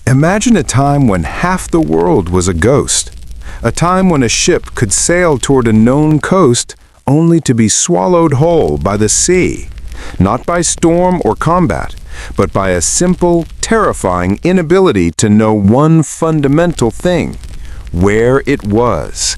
Imagine a time when half the world was a ghost. A time when a ship could sail toward a known coast only to be swallowed whole by the sea. Not by storm or combat, but by a simple, terrifying inability to know one fundamental thing: where it was.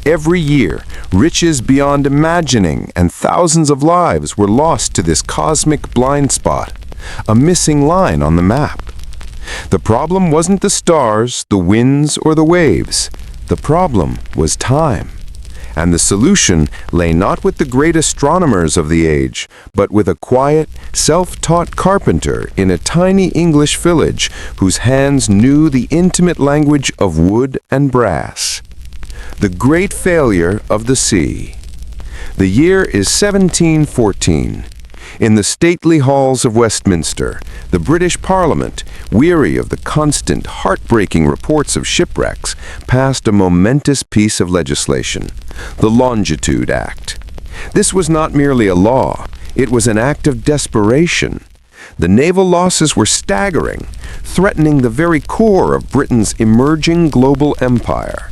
Every year, riches beyond imagining and thousands of lives were lost to this cosmic blind spot, a missing line on the map. The problem wasn't the stars, the winds, or the waves. The problem was time. And the solution lay not with the great astronomers of the age, but with a quiet, self-taught carpenter in a tiny English village whose hands knew the intimate language of wood and brass. The Great Failure of the Sea. The year is 1714. In the stately halls of Westminster, the British Parliament, weary of the constant, heartbreaking reports of shipwrecks, passed a momentous piece of legislation, the Longitude Act. This was not merely a law, it was an act of desperation. The naval losses were staggering, threatening the very core of Britain's emerging global empire.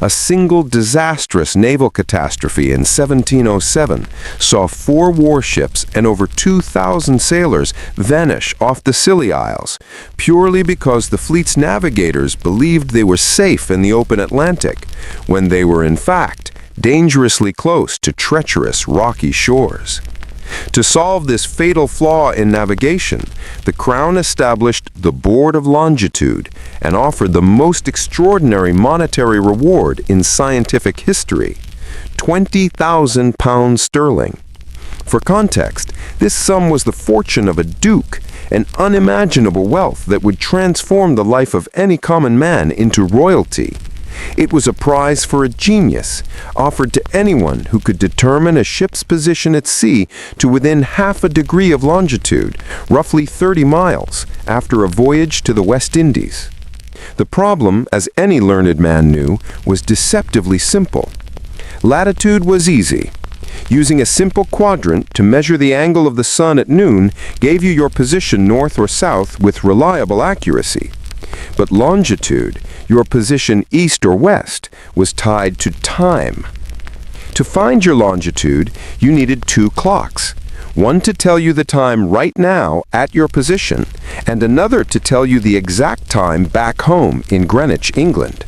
A single disastrous naval catastrophe in 1707 saw 4 warships and over 2,000 sailors vanish off the Scilly Isles, purely because the fleet's navigators believed they were safe in the open Atlantic, when they were in fact dangerously close to treacherous rocky shores. To solve this fatal flaw in navigation, the Crown established the Board of Longitude and offered the most extraordinary monetary reward in scientific history: £20,000 sterling. For context, this sum was the fortune of a duke, an unimaginable wealth that would transform the life of any common man into royalty. It was a prize for a genius, offered to anyone who could determine a ship's position at sea to within half a degree of longitude, roughly 30 miles, after a voyage to the West Indies. The problem, as any learned man knew, was deceptively simple. Latitude was easy. Using a simple quadrant to measure the angle of the sun at noon gave you your position north or south with reliable accuracy. But longitude, your position east or west, was tied to time. To find your longitude, you needed 2 clocks, one to tell you the time right now at your position, and another to tell you the exact time back home in Greenwich, England.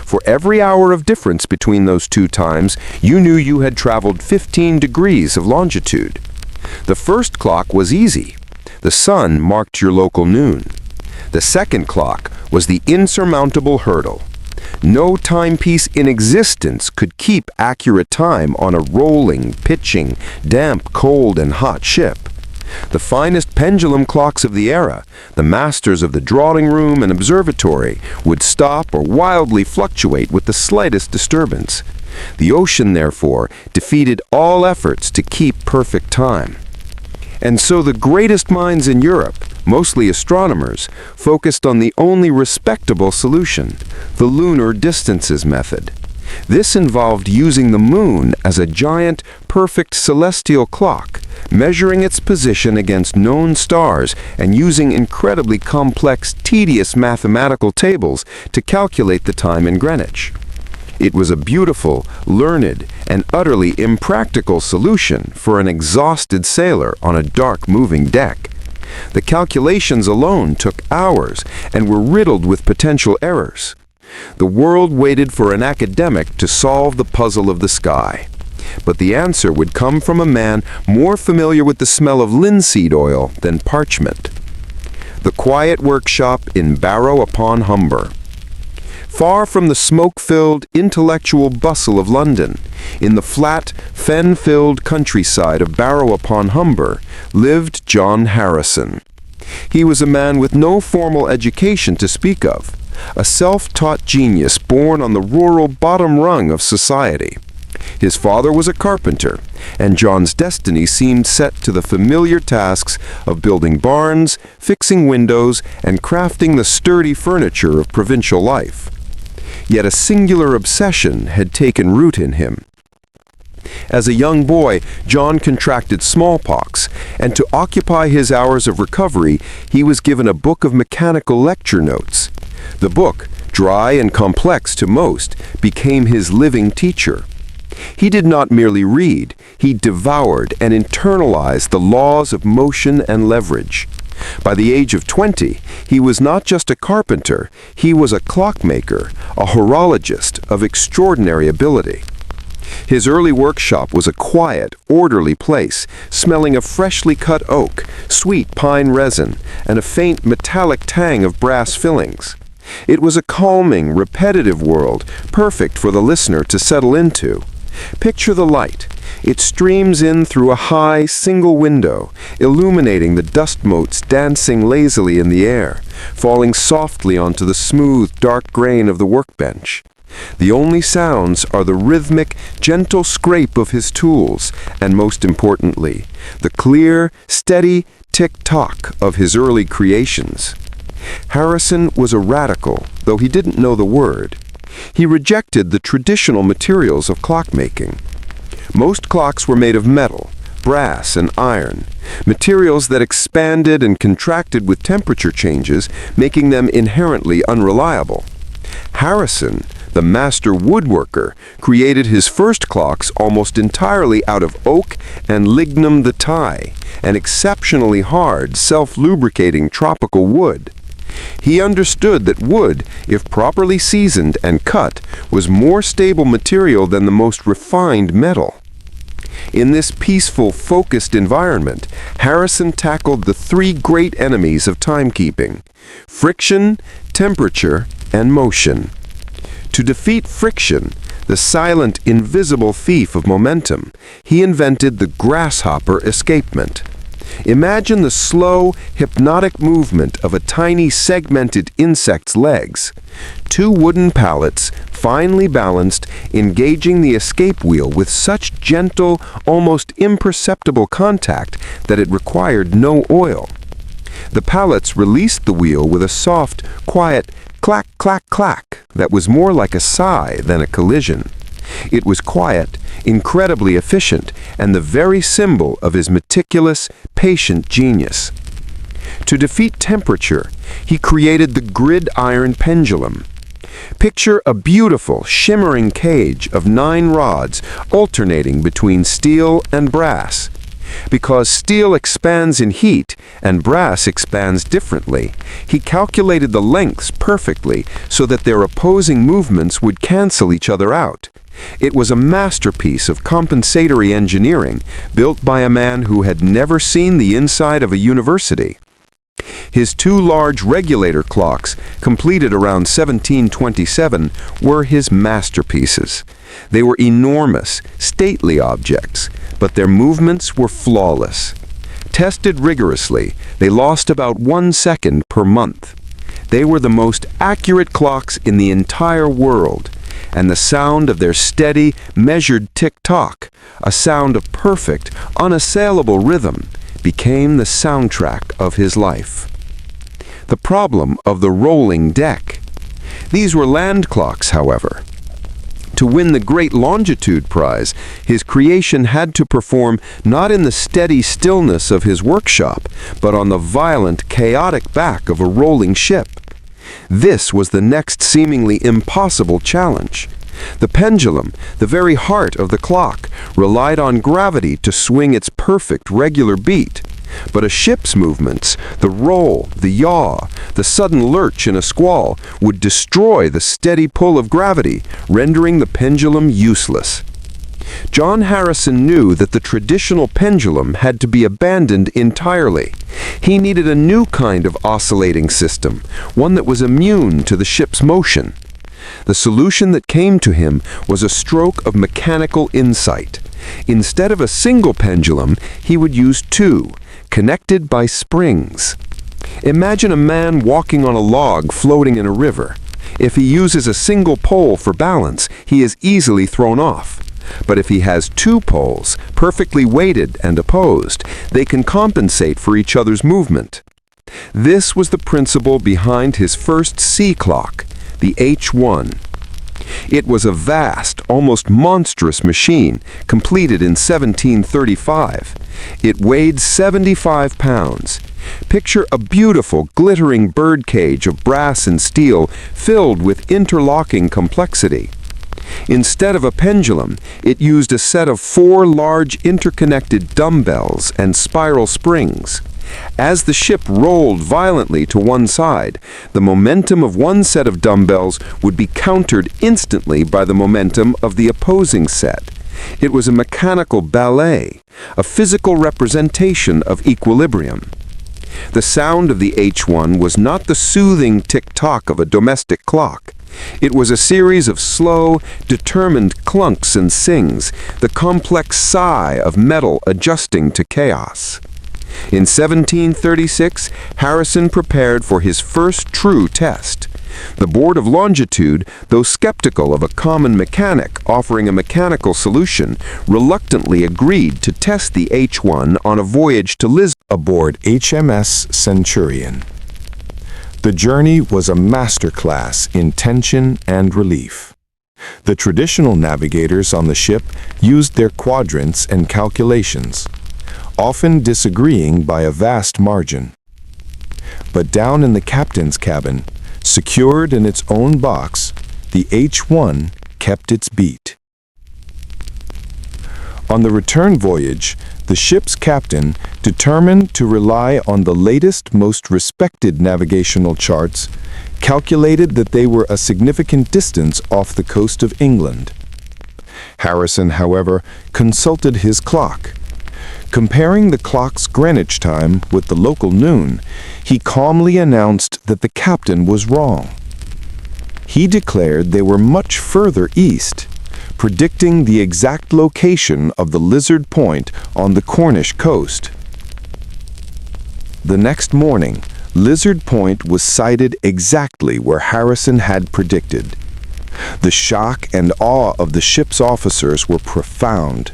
For every hour of difference between those 2 times, you knew you had traveled 15 degrees of longitude. The first clock was easy. The sun marked your local noon. The second clock was the insurmountable hurdle. No timepiece in existence could keep accurate time on a rolling, pitching, damp, cold, and hot ship. The finest pendulum clocks of the era, the masters of the drawing room and observatory, would stop or wildly fluctuate with the slightest disturbance. The ocean, therefore, defeated all efforts to keep perfect time. And so the greatest minds in Europe, mostly astronomers, focused on the only respectable solution, the lunar distances method. This involved using the moon as a giant, perfect celestial clock, measuring its position against known stars and using incredibly complex, tedious mathematical tables to calculate the time in Greenwich. It was a beautiful, learned, and utterly impractical solution for an exhausted sailor on a dark moving deck. The calculations alone took hours and were riddled with potential errors. The world waited for an academic to solve the puzzle of the sky. But the answer would come from a man more familiar with the smell of linseed oil than parchment. The quiet workshop in Barrow upon Humber. Far from the smoke-filled, intellectual bustle of London, in the flat, fen-filled countryside of Barrow upon Humber, lived John Harrison. He was a man with no formal education to speak of, a self-taught genius born on the rural bottom rung of society. His father was a carpenter, and John's destiny seemed set to the familiar tasks of building barns, fixing windows, and crafting the sturdy furniture of provincial life. Yet a singular obsession had taken root in him. As a young boy, John contracted smallpox, and to occupy his hours of recovery, he was given a book of mechanical lecture notes. The book, dry and complex to most, became his living teacher. He did not merely read, he devoured and internalized the laws of motion and leverage. By the age of 20, he was not just a carpenter, he was a clockmaker, a horologist of extraordinary ability. His early workshop was a quiet, orderly place, smelling of freshly cut oak, sweet pine resin, and a faint metallic tang of brass fillings. It was a calming, repetitive world, perfect for the listener to settle into. Picture the light. It streams in through a high, single window, illuminating the dust motes dancing lazily in the air, falling softly onto the smooth, dark grain of the workbench. The only sounds are the rhythmic, gentle scrape of his tools, and most importantly, the clear, steady tick-tock of his early creations. Harrison was a radical, though he didn't know the word. He rejected the traditional materials of clockmaking. Most clocks were made of metal, brass, and iron, materials that expanded and contracted with temperature changes, making them inherently unreliable. Harrison, the master woodworker, created his first clocks almost entirely out of oak and lignum vitae, an exceptionally hard, self-lubricating tropical wood. He understood that wood, if properly seasoned and cut, was more stable material than the most refined metal. In this peaceful, focused environment, Harrison tackled the three great enemies of timekeeping: friction, temperature, and motion. To defeat friction, the silent, invisible thief of momentum, he invented the grasshopper escapement. Imagine the slow, hypnotic movement of a tiny segmented insect's legs. Two wooden pallets, finely balanced, engaging the escape wheel with such gentle, almost imperceptible contact that it required no oil. The pallets released the wheel with a soft, quiet clack, clack, clack that was more like a sigh than a collision. It was quiet, incredibly efficient, and the very symbol of his meticulous, patient genius. To defeat temperature, he created the grid-iron pendulum. Picture a beautiful, shimmering cage of 9 rods alternating between steel and brass. Because steel expands in heat and brass expands differently, he calculated the lengths perfectly so that their opposing movements would cancel each other out. It was a masterpiece of compensatory engineering, built by a man who had never seen the inside of a university. His 2 large regulator clocks, completed around 1727, were his masterpieces. They were enormous, stately objects, but their movements were flawless. Tested rigorously, they lost about 1 second per month. They were the most accurate clocks in the entire world, and the sound of their steady, measured tick-tock, a sound of perfect, unassailable rhythm, became the soundtrack of his life. The problem of the rolling deck. These were land clocks, however. To win the Great Longitude Prize, his creation had to perform not in the steady stillness of his workshop, but on the violent, chaotic back of a rolling ship. This was the next seemingly impossible challenge. The pendulum, the very heart of the clock, relied on gravity to swing its perfect, regular beat. But a ship's movements, the roll, the yaw, the sudden lurch in a squall, would destroy the steady pull of gravity, rendering the pendulum useless. John Harrison knew that the traditional pendulum had to be abandoned entirely. He needed a new kind of oscillating system, one that was immune to the ship's motion. The solution that came to him was a stroke of mechanical insight. Instead of a single pendulum, he would use 2, connected by springs. Imagine a man walking on a log floating in a river. If he uses a single pole for balance, he is easily thrown off. But if he has 2 poles, perfectly weighted and opposed, they can compensate for each other's movement. This was the principle behind his first sea clock, the H1. It was a vast, almost monstrous machine, completed in 1735. It weighed 75 pounds. Picture a beautiful, glittering birdcage of brass and steel filled with interlocking complexity. Instead of a pendulum, it used a set of 4 large interconnected dumbbells and spiral springs. As the ship rolled violently to one side, the momentum of one set of dumbbells would be countered instantly by the momentum of the opposing set. It was a mechanical ballet, a physical representation of equilibrium. The sound of the H1 was not the soothing tick-tock of a domestic clock. It was a series of slow, determined clunks and sings, the complex sigh of metal adjusting to chaos. In 1736, Harrison prepared for his first true test. The Board of Longitude, though skeptical of a common mechanic offering a mechanical solution, reluctantly agreed to test the H1 on a voyage to Lisbon aboard HMS Centurion. The journey was a masterclass in tension and relief. The traditional navigators on the ship used their quadrants and calculations, often disagreeing by a vast margin. But down in the captain's cabin, secured in its own box, the H1 kept its beat. On the return voyage, the ship's captain, determined to rely on the latest, most respected navigational charts, calculated that they were a significant distance off the coast of England. Harrison, however, consulted his clock. Comparing the clock's Greenwich time with the local noon, he calmly announced that the captain was wrong. He declared they were much further east, predicting the exact location of the Lizard Point on the Cornish coast. The next morning, Lizard Point was sighted exactly where Harrison had predicted. The shock and awe of the ship's officers were profound.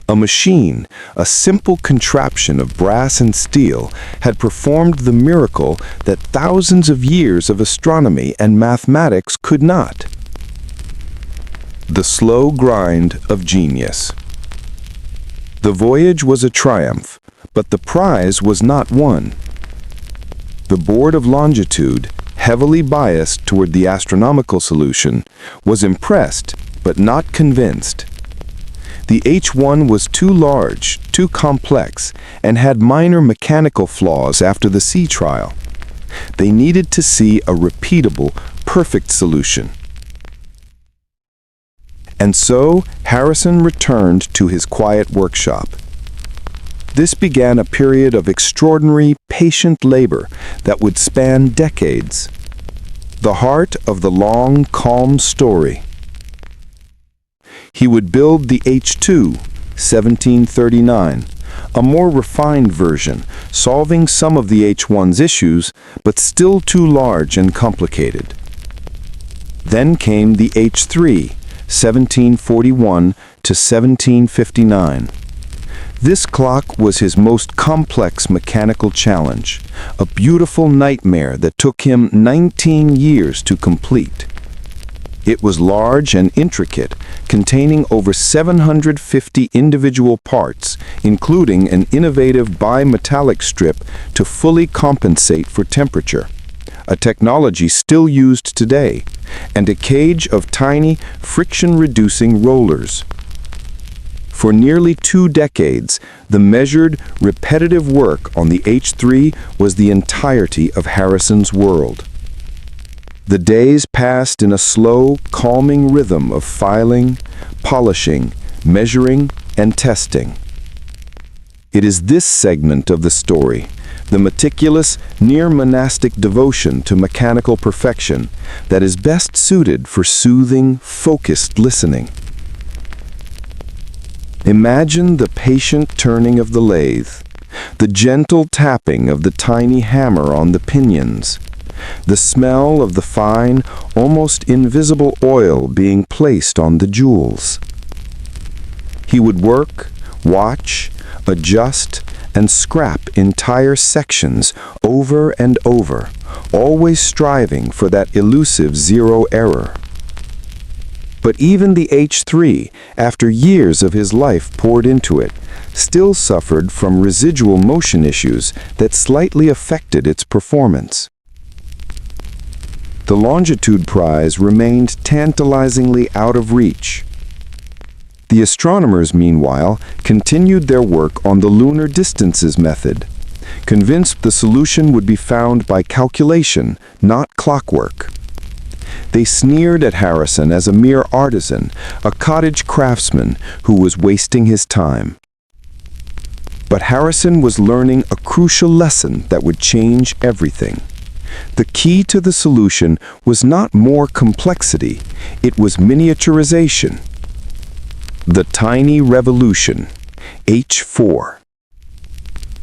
A machine, a simple contraption of brass and steel, had performed the miracle that thousands of years of astronomy and mathematics could not. The slow grind of genius. The voyage was a triumph, but the prize was not won. The Board of Longitude, heavily biased toward the astronomical solution, was impressed but not convinced. The H1 was too large, too complex, and had minor mechanical flaws after the sea trial. They needed to see a repeatable, perfect solution. And so Harrison returned to his quiet workshop. This began a period of extraordinary, patient labor that would span decades. The heart of the long, calm story. He would build the H2, 1739, a more refined version, solving some of the H1's issues, but still too large and complicated. Then came the H3, 1741 to 1759. This clock was his most complex mechanical challenge, a beautiful nightmare that took him 19 years to complete. It was large and intricate, containing over 750 individual parts, including an innovative bimetallic strip to fully compensate for temperature, a technology still used today, and a cage of tiny, friction-reducing rollers. For nearly 2 decades, the measured, repetitive work on the H3 was the entirety of Harrison's world. The days passed in a slow, calming rhythm of filing, polishing, measuring, and testing. It is this segment of the story, the meticulous, near-monastic devotion to mechanical perfection, that is best suited for soothing, focused listening. Imagine the patient turning of the lathe, the gentle tapping of the tiny hammer on the pinions, the smell of the fine, almost invisible oil being placed on the jewels. He would work, watch, adjust, and scrap entire sections over and over, always striving for that elusive zero error. But even the H3, after years of his life poured into it, still suffered from residual motion issues that slightly affected its performance. The longitude prize remained tantalizingly out of reach. The astronomers, meanwhile, continued their work on the lunar distances method, convinced the solution would be found by calculation, not clockwork. They sneered at Harrison as a mere artisan, a cottage craftsman who was wasting his time. But Harrison was learning a crucial lesson that would change everything. The key to the solution was not more complexity, it was miniaturization. The tiny revolution, H4.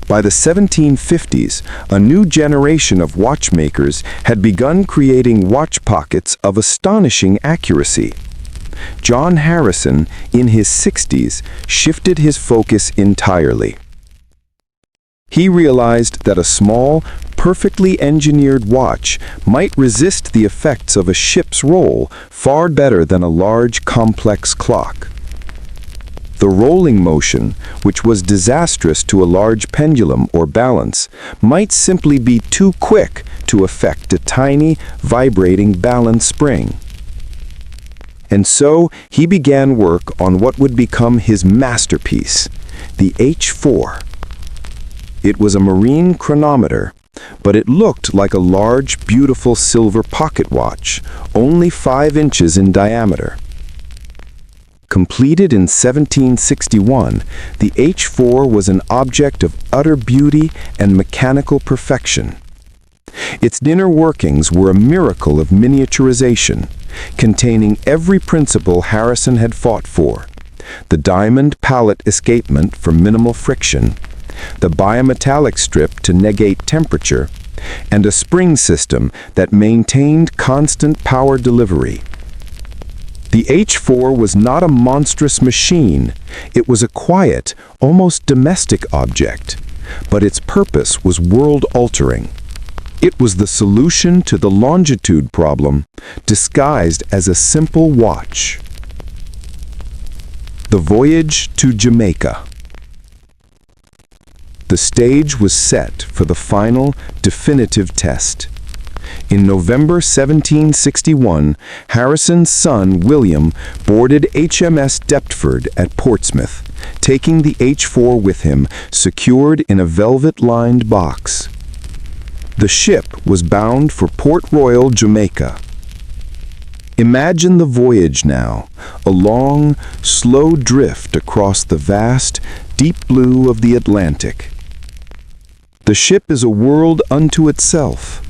By the 1750s, a new generation of watchmakers had begun creating watch pockets of astonishing accuracy. John Harrison, in his 60s, shifted his focus entirely. He realized that a small, perfectly engineered watch might resist the effects of a ship's roll far better than a large, complex clock. The rolling motion, which was disastrous to a large pendulum or balance, might simply be too quick to affect a tiny, vibrating balance spring. And so he began work on what would become his masterpiece, the H4. It was a marine chronometer, but it looked like a large, beautiful silver pocket watch, only 5 inches in diameter. Completed in 1761, the H4 was an object of utter beauty and mechanical perfection. Its inner workings were a miracle of miniaturization, containing every principle Harrison had fought for: the diamond pallet escapement for minimal friction, the bimetallic strip to negate temperature, and a spring system that maintained constant power delivery. The H4 was not a monstrous machine. It was a quiet, almost domestic object, but its purpose was world-altering. It was the solution to the longitude problem, disguised as a simple watch. The voyage to Jamaica. The stage was set for the final, definitive test. In November 1761, Harrison's son, William, boarded HMS Deptford at Portsmouth, taking the H4 with him, secured in a velvet-lined box. The ship was bound for Port Royal, Jamaica. Imagine the voyage now, a long, slow drift across the vast, deep blue of the Atlantic. The ship is a world unto itself.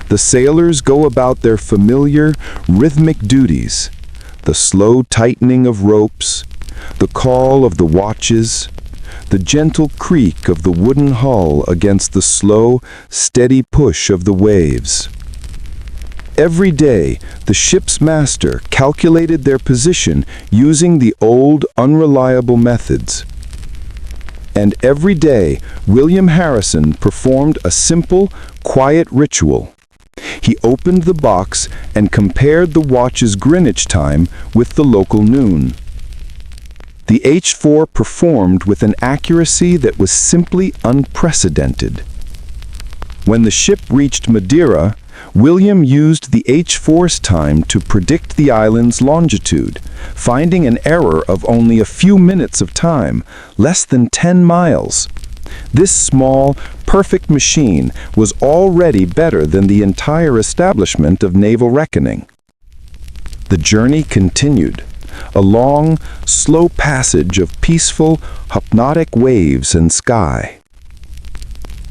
The sailors go about their familiar, rhythmic duties, the slow tightening of ropes, the call of the watches, the gentle creak of the wooden hull against the slow, steady push of the waves. Every day, the ship's master calculated their position using the old, unreliable methods. And every day, William Harrison performed a simple, quiet ritual. He opened the box and compared the watch's Greenwich time with the local noon. The H4 performed with an accuracy that was simply unprecedented. When the ship reached Madeira, William used the H4's time to predict the island's longitude, finding an error of only a few minutes of time, less than 10 miles. This small, perfect machine was already better than the entire establishment of naval reckoning. The journey continued, a long, slow passage of peaceful, hypnotic waves and sky.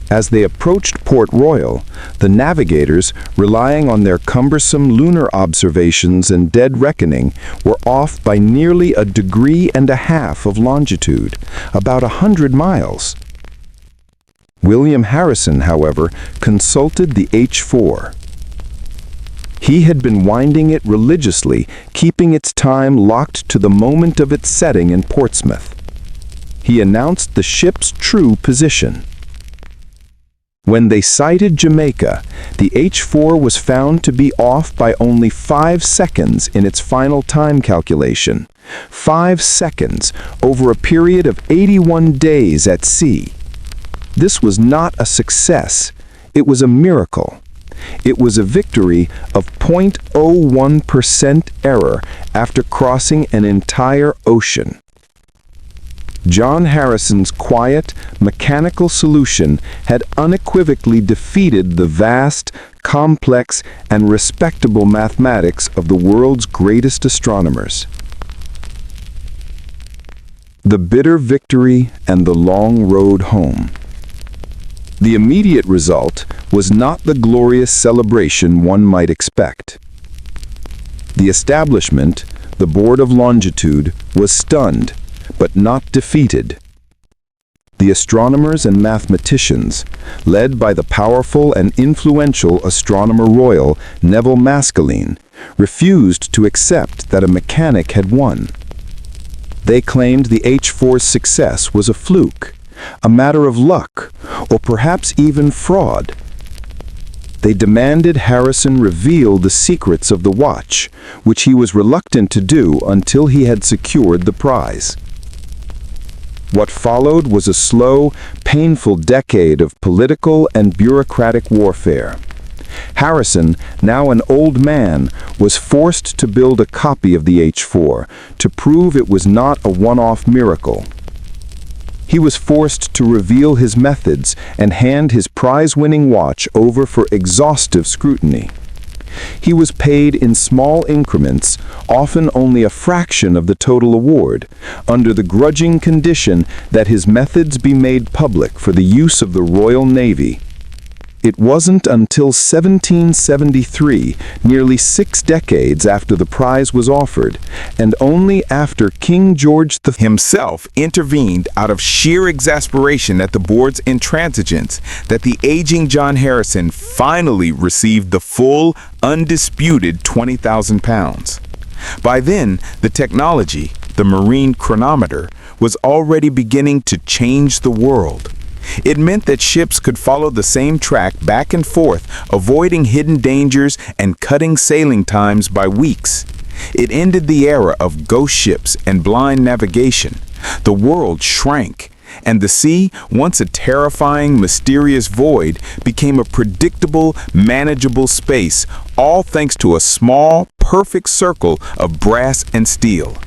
As they approached Port Royal, the navigators, relying on their cumbersome lunar observations and dead reckoning, were off by nearly 1.5 degrees of longitude, about 100 miles. William Harrison, however, consulted the H4. He had been winding it religiously, keeping its time locked to the moment of its setting in Portsmouth. He announced the ship's true position. When they sighted Jamaica, the H-4 was found to be off by only 5 seconds in its final time calculation. 5 seconds over a period of 81 days at sea. This was not a success. It was a miracle. It was a victory of 0.01% error after crossing an entire ocean. John Harrison's quiet, mechanical solution had unequivocally defeated the vast, complex, and respectable mathematics of the world's greatest astronomers. The bitter victory and the long road home. The immediate result was not the glorious celebration one might expect. The establishment, the Board of Longitude, was stunned, but not defeated. The astronomers and mathematicians, led by the powerful and influential Astronomer Royal Neville Maskelyne, refused to accept that a mechanic had won. They claimed the H-4's success was a fluke, a matter of luck, or perhaps even fraud. They demanded Harrison reveal the secrets of the watch, which he was reluctant to do until he had secured the prize. What followed was a slow, painful decade of political and bureaucratic warfare. Harrison, now an old man, was forced to build a copy of the H-4 to prove it was not a one-off miracle. He was forced to reveal his methods and hand his prize-winning watch over for exhaustive scrutiny. He was paid in small increments, often only a fraction of the total award, under the grudging condition that his methods be made public for the use of the Royal Navy. It wasn't until 1773, nearly 6 decades after the prize was offered, and only after King George V himself intervened out of sheer exasperation at the board's intransigence, that the aging John Harrison finally received the full, undisputed 20,000 pounds. By then, the technology, the marine chronometer, was already beginning to change the world. It meant that ships could follow the same track back and forth, avoiding hidden dangers and cutting sailing times by weeks. It ended the era of ghost ships and blind navigation. The world shrank, and the sea, once a terrifying, mysterious void, became a predictable, manageable space, all thanks to a small, perfect circle of brass and steel.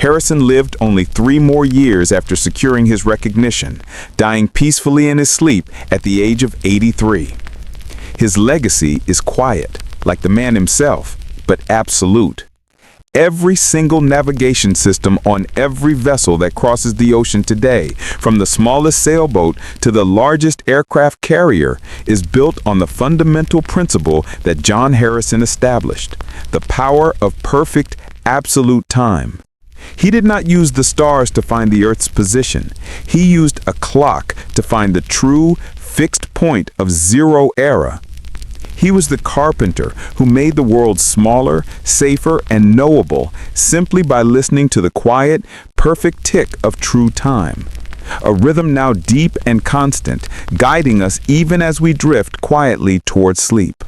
Harrison lived only 3 more years after securing his recognition, dying peacefully in his sleep at the age of 83. His legacy is quiet, like the man himself, but absolute. Every single navigation system on every vessel that crosses the ocean today, from the smallest sailboat to the largest aircraft carrier, is built on the fundamental principle that John Harrison established: the power of perfect, absolute time. He did not use the stars to find the Earth's position. He used a clock to find the true, fixed point of zero error. He was the carpenter who made the world smaller, safer, and knowable simply by listening to the quiet, perfect tick of true time. A rhythm now deep and constant, guiding us even as we drift quietly towards sleep.